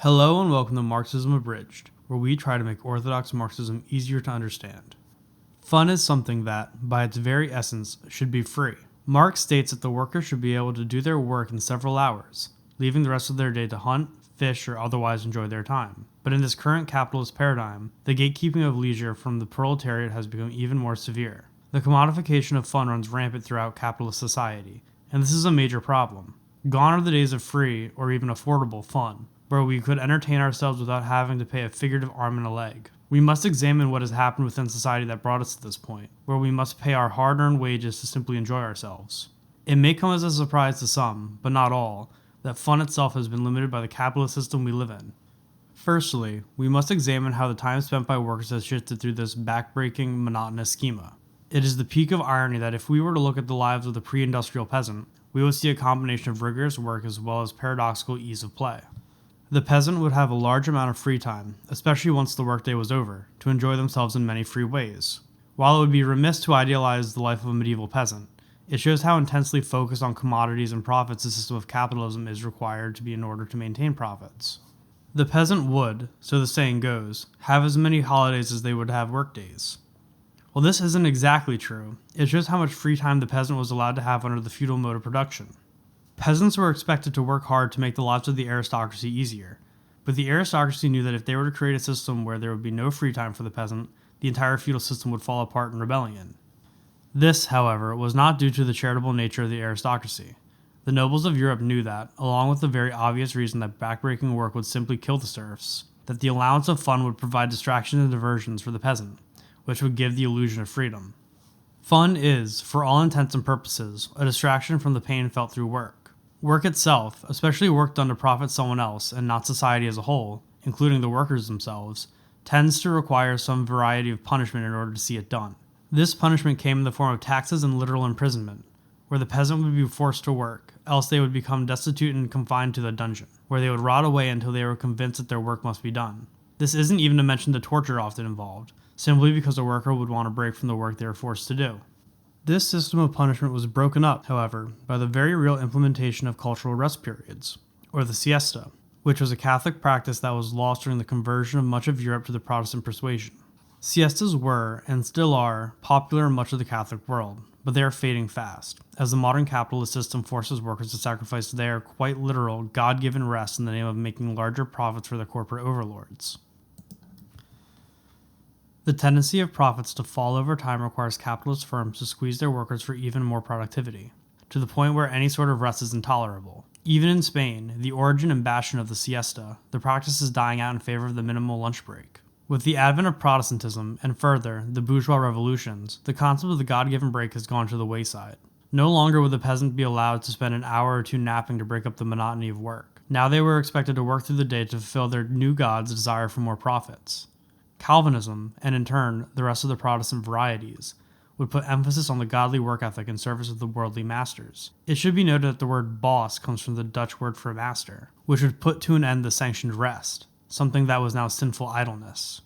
Hello and welcome to Marxism Abridged, where we try to make orthodox Marxism easier to understand. Fun is something that, by its very essence, should be free. Marx states that the workers should be able to do their work in several hours, leaving the rest of their day to hunt, fish, or otherwise enjoy their time. But in this current capitalist paradigm, the gatekeeping of leisure from the proletariat has become even more severe. The commodification of fun runs rampant throughout capitalist society, and this is a major problem. Gone are the days of free, or even affordable, fun, where we could entertain ourselves without having to pay a figurative arm and a leg. We must examine what has happened within society that brought us to this point, where we must pay our hard-earned wages to simply enjoy ourselves. It may come as a surprise to some, but not all, that fun itself has been limited by the capitalist system we live in. Firstly, we must examine how the time spent by workers has shifted through this backbreaking, monotonous schema. It is the peak of irony that if we were to look at the lives of the pre-industrial peasant, we would see a combination of rigorous work as well as paradoxical ease of play. The peasant would have a large amount of free time, especially once the workday was over, to enjoy themselves in many free ways. While it would be remiss to idealize the life of a medieval peasant, it shows how intensely focused on commodities and profits the system of capitalism is required to be in order to maintain profits. The peasant would, so the saying goes, have as many holidays as they would have workdays. Well, this isn't exactly true. It shows how much free time the peasant was allowed to have under the feudal mode of production. Peasants were expected to work hard to make the lives of the aristocracy easier, but the aristocracy knew that if they were to create a system where there would be no free time for the peasant, the entire feudal system would fall apart in rebellion. This, however, was not due to the charitable nature of the aristocracy. The nobles of Europe knew that, along with the very obvious reason that backbreaking work would simply kill the serfs, that the allowance of fun would provide distractions and diversions for the peasant, which would give the illusion of freedom. Fun is, for all intents and purposes, a distraction from the pain felt through work. Work itself, especially work done to profit someone else and not society as a whole, including the workers themselves, tends to require some variety of punishment in order to see it done. This punishment came in the form of taxes and literal imprisonment, where the peasant would be forced to work, else they would become destitute and confined to the dungeon, where they would rot away until they were convinced that their work must be done. This isn't even to mention the torture often involved, simply because a worker would want a break from the work they were forced to do. This system of punishment was broken up, however, by the very real implementation of cultural rest periods, or the siesta, which was a Catholic practice that was lost during the conversion of much of Europe to the Protestant persuasion. Siestas were, and still are, popular in much of the Catholic world, but they are fading fast, as the modern capitalist system forces workers to sacrifice their, quite literal, God-given rest in the name of making larger profits for their corporate overlords. The tendency of profits to fall over time requires capitalist firms to squeeze their workers for even more productivity, to the point where any sort of rest is intolerable. Even in Spain, the origin and bastion of the siesta, the practice is dying out in favor of the minimal lunch break. With the advent of Protestantism, and further, the bourgeois revolutions, the concept of the God-given break has gone to the wayside. No longer would the peasant be allowed to spend an hour or two napping to break up the monotony of work. Now they were expected to work through the day to fulfill their new god's desire for more profits. Calvinism, and in turn, the rest of the Protestant varieties, would put emphasis on the godly work ethic in service of the worldly masters. It should be noted that the word boss comes from the Dutch word for master, which would put to an end the sanctioned rest, something that was now sinful idleness.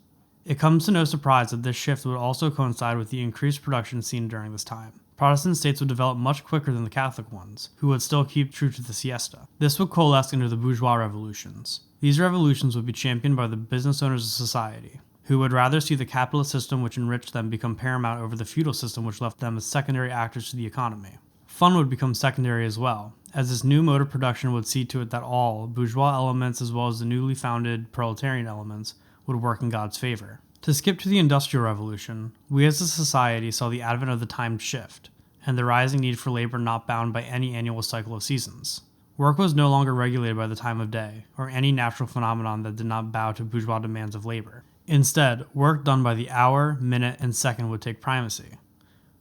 It comes to no surprise that this shift would also coincide with the increased production seen during this time. Protestant states would develop much quicker than the Catholic ones, who would still keep true to the siesta. This would coalesce into the bourgeois revolutions. These revolutions would be championed by the business owners of society, who would rather see the capitalist system which enriched them become paramount over the feudal system which left them as secondary actors to the economy. Fun would become secondary as well, as this new mode of production would see to it that all, bourgeois elements as well as the newly founded proletarian elements, would work in God's favor. To skip to the Industrial Revolution, we as a society saw the advent of the timed shift, and the rising need for labor not bound by any annual cycle of seasons. Work was no longer regulated by the time of day, or any natural phenomenon that did not bow to bourgeois demands of labor. Instead, work done by the hour, minute, and second would take primacy.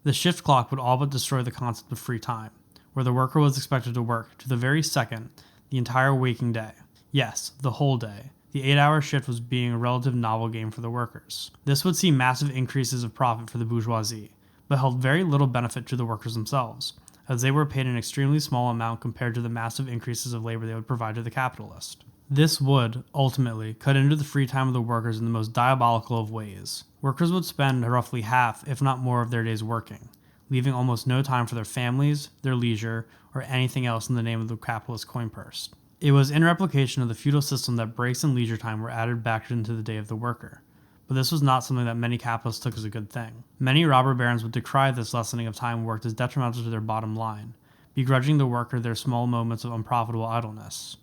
The shift clock would all but destroy the concept of free time, where the worker was expected to work, to the very second, the entire waking day. Yes, the whole day. The 8-hour shift was being a relative novel game for the workers. This would see massive increases of profit for the bourgeoisie, but held very little benefit to the workers themselves, as they were paid an extremely small amount compared to the massive increases of labor they would provide to the capitalist. This would, ultimately, cut into the free time of the workers in the most diabolical of ways. Workers would spend roughly half, if not more, of their days working, leaving almost no time for their families, their leisure, or anything else in the name of the capitalist coin purse. It was in replication of the feudal system that breaks and leisure time were added back into the day of the worker. But this was not something that many capitalists took as a good thing. Many robber barons would decry this lessening of time worked as detrimental to their bottom line, begrudging the worker their small moments of unprofitable idleness.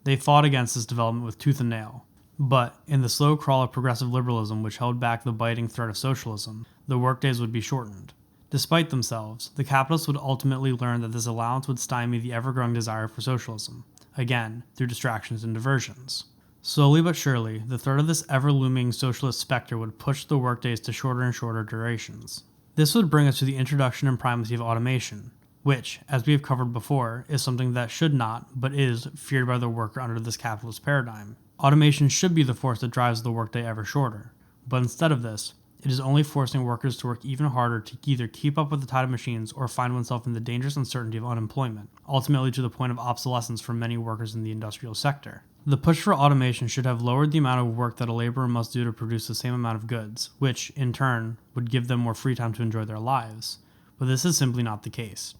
They fought against this development with tooth and nail. But, in the slow crawl of progressive liberalism which held back the biting threat of socialism, the workdays would be shortened. Despite themselves, the capitalists would ultimately learn that this allowance would stymie the ever-growing desire for socialism, again, through distractions and diversions. Slowly but surely, the threat of this ever-looming socialist specter would push the workdays to shorter and shorter durations. This would bring us to the introduction and primacy of automation, which, as we have covered before, is something that should not, but is, feared by the worker under this capitalist paradigm. Automation should be the force that drives the workday ever shorter, but instead of this, it is only forcing workers to work even harder to either keep up with the tide of machines or find oneself in the dangerous uncertainty of unemployment, ultimately to the point of obsolescence for many workers in the industrial sector. The push for automation should have lowered the amount of work that a laborer must do to produce the same amount of goods, which, in turn, would give them more free time to enjoy their lives. But this is simply not the case.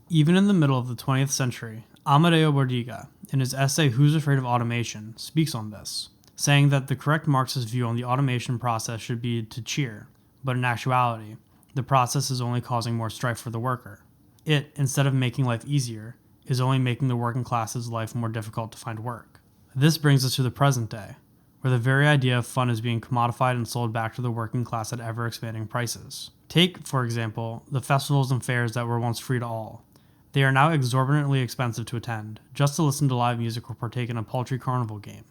Even in the middle of the 20th century, Amadeo Bordiga, in his essay Who's Afraid of Automation, speaks on this, saying that the correct Marxist view on the automation process should be to cheer, but in actuality, the process is only causing more strife for the worker. It, instead of making life easier, is only making the working class's life more difficult to find work. This brings us to the present day, where the very idea of fun is being commodified and sold back to the working class at ever-expanding prices. Take, for example, the festivals and fairs that were once free to all. They are now exorbitantly expensive to attend, just to listen to live music or partake in a paltry carnival game.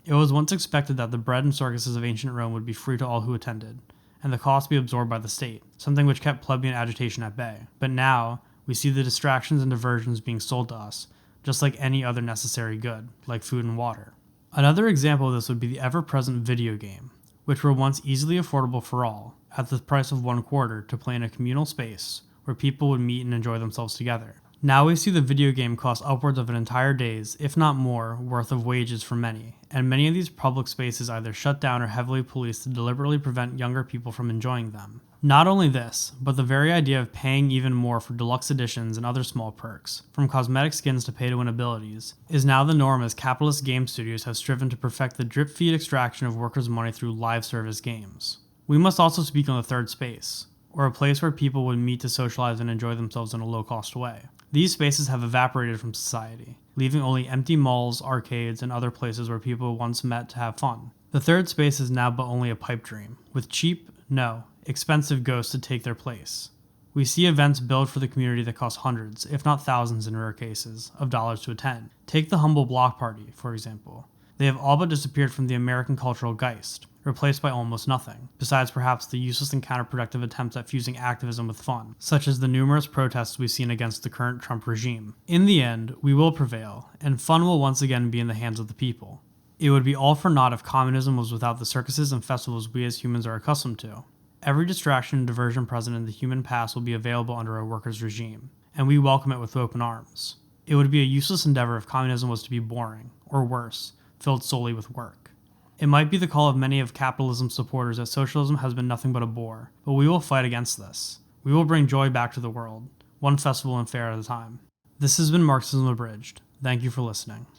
It was once expected that the bread and circuses of ancient Rome would be free to all who attended, and the cost be absorbed by the state, something which kept plebeian agitation at bay. But now, we see the distractions and diversions being sold to us, just like any other necessary good, like food and water. Another example of this would be the ever-present video game, which were once easily affordable for all, at the price of $1 to play in a communal space, where people would meet and enjoy themselves together. Now we see the video game cost upwards of an entire day's, if not more, worth of wages for many, and many of these public spaces either shut down or heavily policed to deliberately prevent younger people from enjoying them. Not only this, but the very idea of paying even more for deluxe editions and other small perks, from cosmetic skins to pay-to-win abilities, is now the norm as capitalist game studios have striven to perfect the drip-feed extraction of workers' money through live service games. We must also speak on the third space, or a place where people would meet to socialize and enjoy themselves in a low-cost way. These spaces have evaporated from society, leaving only empty malls, arcades, and other places where people once met to have fun. The third space is now but only a pipe dream, with cheap, no, expensive ghosts to take their place. We see events built for the community that cost hundreds, if not thousands in rare cases, of dollars to attend. Take the humble block party, for example. They have all but disappeared from the American cultural geist, replaced by almost nothing, besides perhaps the useless and counterproductive attempts at fusing activism with fun, such as the numerous protests we've seen against the current Trump regime. In the end, we will prevail, and fun will once again be in the hands of the people. It would be all for naught if communism was without the circuses and festivals we as humans are accustomed to. Every distraction and diversion present in the human past will be available under a workers' regime, and we welcome it with open arms. It would be a useless endeavor if communism was to be boring, or worse, filled solely with work. It might be the call of many of capitalism's supporters that socialism has been nothing but a bore, but we will fight against this. We will bring joy back to the world, one festival and fair at a time. This has been Marxism Abridged. Thank you for listening.